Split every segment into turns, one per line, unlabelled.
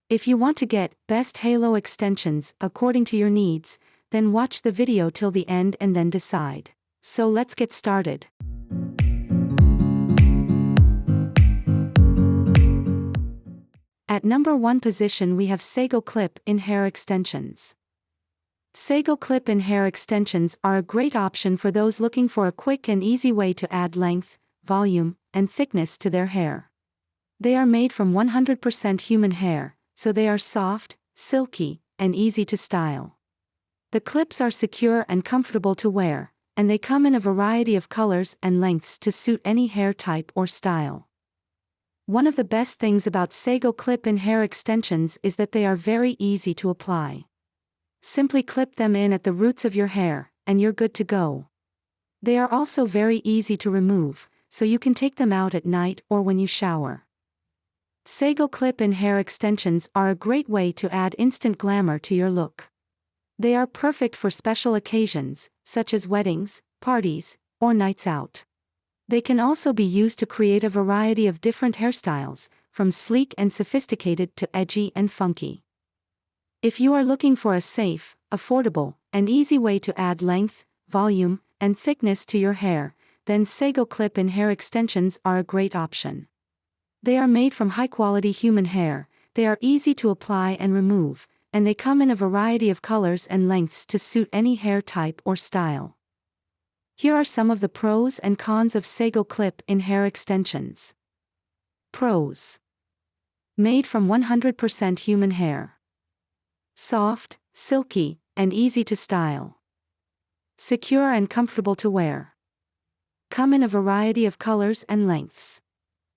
If you want to get best halo extensions according to your needs, then watch the video till the end and then decide. So let's get started. At number 1 position we have SEGO clip-in hair extensions. SEGO clip-in hair extensions are a great option for those looking for a quick and easy way to add length, volume, and thickness to their hair. They are made from 100% human hair, so they are soft, silky, and easy to style. The clips are secure and comfortable to wear, and they come in a variety of colors and lengths to suit any hair type or style. One of the best things about SEGO clip-in hair extensions is that they are very easy to apply. Simply clip them in at the roots of your hair, and you're good to go. They are also very easy to remove, so you can take them out at night or when you shower. SEGO clip-in hair extensions are a great way to add instant glamour to your look. They are perfect for special occasions, such as weddings, parties, or nights out. They can also be used to create a variety of different hairstyles, from sleek and sophisticated to edgy and funky. If you are looking for a safe, affordable, and easy way to add length, volume, and thickness to your hair, then SEGO clip-in hair extensions are a great option. They are made from high-quality human hair, they are easy to apply and remove, and they come in a variety of colors and lengths to suit any hair type or style. Here are some of the pros and cons of SEGO clip-in hair extensions. Pros. Made from 100% human hair. Soft, silky, and easy to style. Secure and comfortable to wear. Come in a variety of colors and lengths.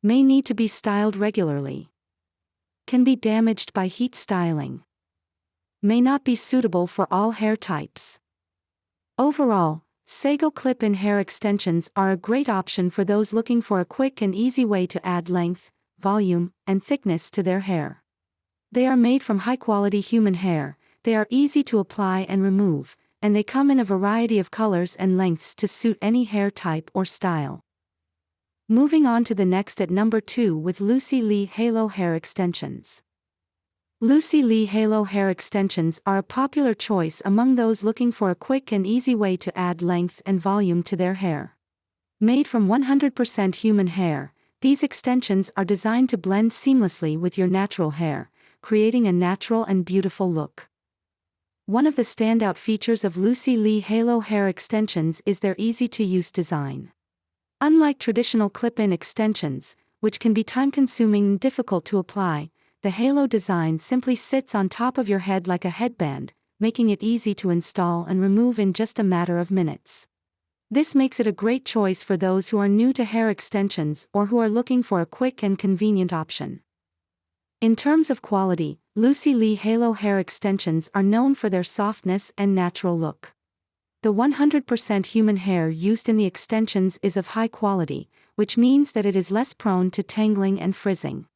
May need to be styled regularly. Can be damaged by heat styling. May not be suitable for all hair types. Overall, SEGO clip-in hair extensions are a great option for those looking for a quick and easy way to add length, volume, and thickness to their hair. They are made from high-quality human hair, they are easy to apply and remove, and they come in a variety of colors and lengths to suit any hair type or style. Moving on to the next at number 2 with Lucy Lee Halo Hair Extensions. Lucy Lee Halo Hair Extensions are a popular choice among those looking for a quick and easy way to add length and volume to their hair. Made from 100% human hair, these extensions are designed to blend seamlessly with your natural hair, creating a natural and beautiful look. One of the standout features of Lucy Lee Halo Hair Extensions is their easy-to-use design. Unlike traditional clip-in extensions, which can be time-consuming and difficult to apply, the halo design simply sits on top of your head like a headband, making it easy to install and remove in just a matter of minutes. This makes it a great choice for those who are new to hair extensions or who are looking for a quick and convenient option. In terms of quality, Lucy Lee Halo Hair Extensions are known for their softness and natural look. The 100% human hair used in the extensions is of high quality, which means that it is less prone to tangling and frizzing.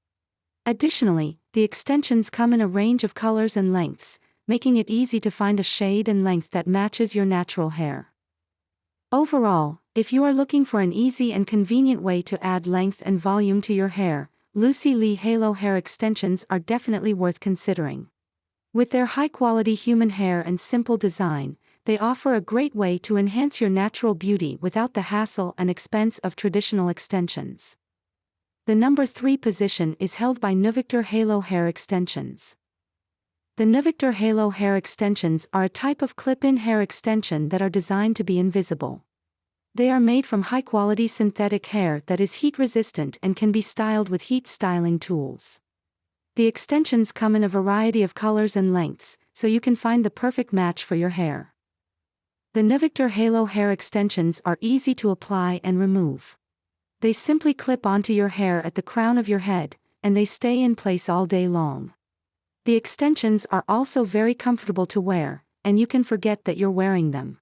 Additionally, the extensions come in a range of colors and lengths, making it easy to find a shade and length that matches your natural hair. Overall, if you are looking for an easy and convenient way to add length and volume to your hair, Lucy Lee Halo Hair Extensions are definitely worth considering. With their high-quality human hair and simple design, they offer a great way to enhance your natural beauty without the hassle and expense of traditional extensions. The number 3 position is held by Neuvikter Halo Hair Extensions. The Neuvikter Halo Hair Extensions are a type of clip-in hair extension that are designed to be invisible. They are made from high-quality synthetic hair that is heat-resistant and can be styled with heat styling tools. The extensions come in a variety of colors and lengths, so you can find the perfect match for your hair. The Neuvikter Halo Hair Extensions are easy to apply and remove. They simply clip onto your hair at the crown of your head, and they stay in place all day long. The extensions are also very comfortable to wear, and you can forget that you're wearing them.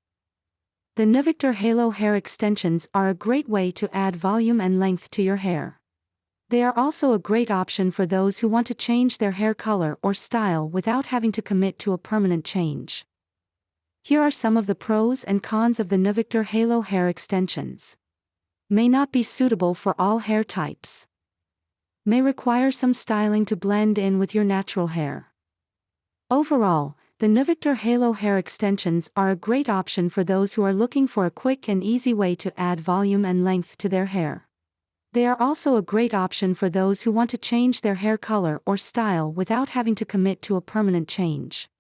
The Neuvikter Halo Hair Extensions are a great way to add volume and length to your hair. They are also a great option for those who want to change their hair color or style without having to commit to a permanent change. Here are some of the pros and cons of the Neuvikter Halo Hair Extensions. May not be suitable for all hair types. May require some styling to blend in with your natural hair. Overall, the Neuvikter Halo hair extensions are a great option for those who are looking for a quick and easy way to add volume and length to their hair. They are also a great option for those who want to change their hair color or style without having to commit to a permanent change.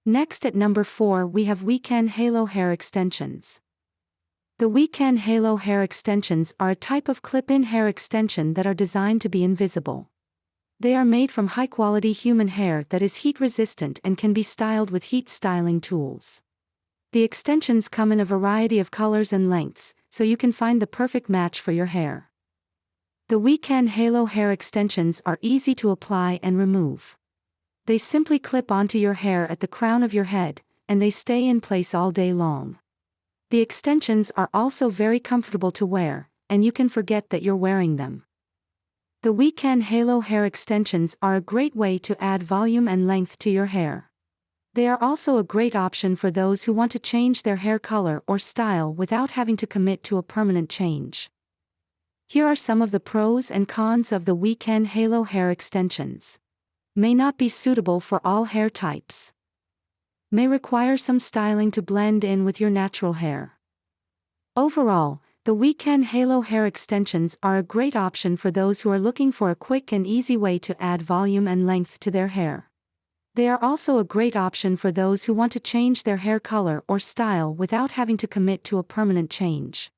Next at number 4 we have WeKen Halo hair extensions. The WeKen Halo hair extensions are a type of clip-in hair extension that are designed to be invisible. They are made from high-quality human hair that is heat-resistant and can be styled with heat styling tools. The extensions come in a variety of colors and lengths, so you can find the perfect match for your hair. The WeKen Halo hair extensions are easy to apply and remove. They simply clip onto your hair at the crown of your head, and they stay in place all day long. The extensions are also very comfortable to wear, and you can forget that you're wearing them. The WeKen Halo hair extensions are a great way to add volume and length to your hair. They are also a great option for those who want to change their hair color or style without having to commit to a permanent change. Here are some of the pros and cons of the WeKen Halo hair extensions. May not be suitable for all hair types. May require some styling to blend in with your natural hair. Overall, the WeKen Halo hair extensions are a great option for those who are looking for a quick and easy way to add volume and length to their hair. They are also a great option for those who want to change their hair color or style without having to commit to a permanent change.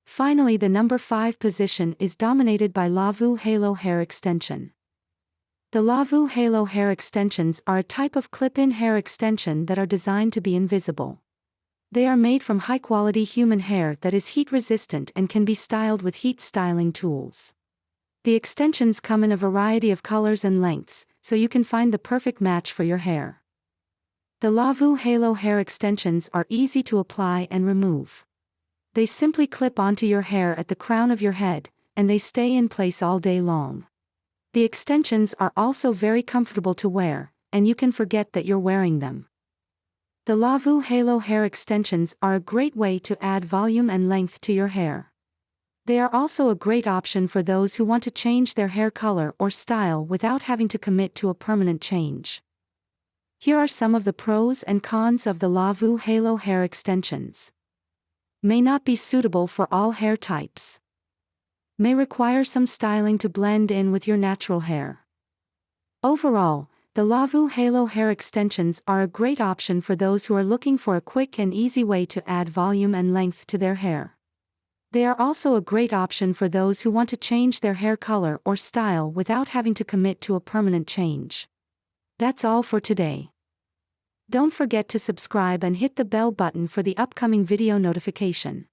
Finally, the number 5 position is dominated by LaaVoo Halo hair extension. The LaaVoo Halo hair extensions are a type of clip-in hair extension that are designed to be invisible. They are made from high-quality human hair that is heat-resistant and can be styled with heat styling tools. The extensions come in a variety of colors and lengths, so you can find the perfect match for your hair. The LaaVoo Halo hair extensions are easy to apply and remove. They simply clip onto your hair at the crown of your head, and they stay in place all day long. The extensions are also very comfortable to wear, and you can forget that you're wearing them. The LaaVoo Halo hair extensions are a great way to add volume and length to your hair. They are also a great option for those who want to change their hair color or style without having to commit to a permanent change. Here are some of the pros and cons of the LaaVoo Halo hair extensions. May not be suitable for all hair types. May require some styling to blend in with your natural hair. Overall, the LaaVoo Halo hair extensions are a great option for those who are looking for a quick and easy way to add volume and length to their hair. They are also a great option for those who want to change their hair color or style without having to commit to a permanent change. That's all for today. Don't forget to subscribe and hit the bell button for the upcoming video notification.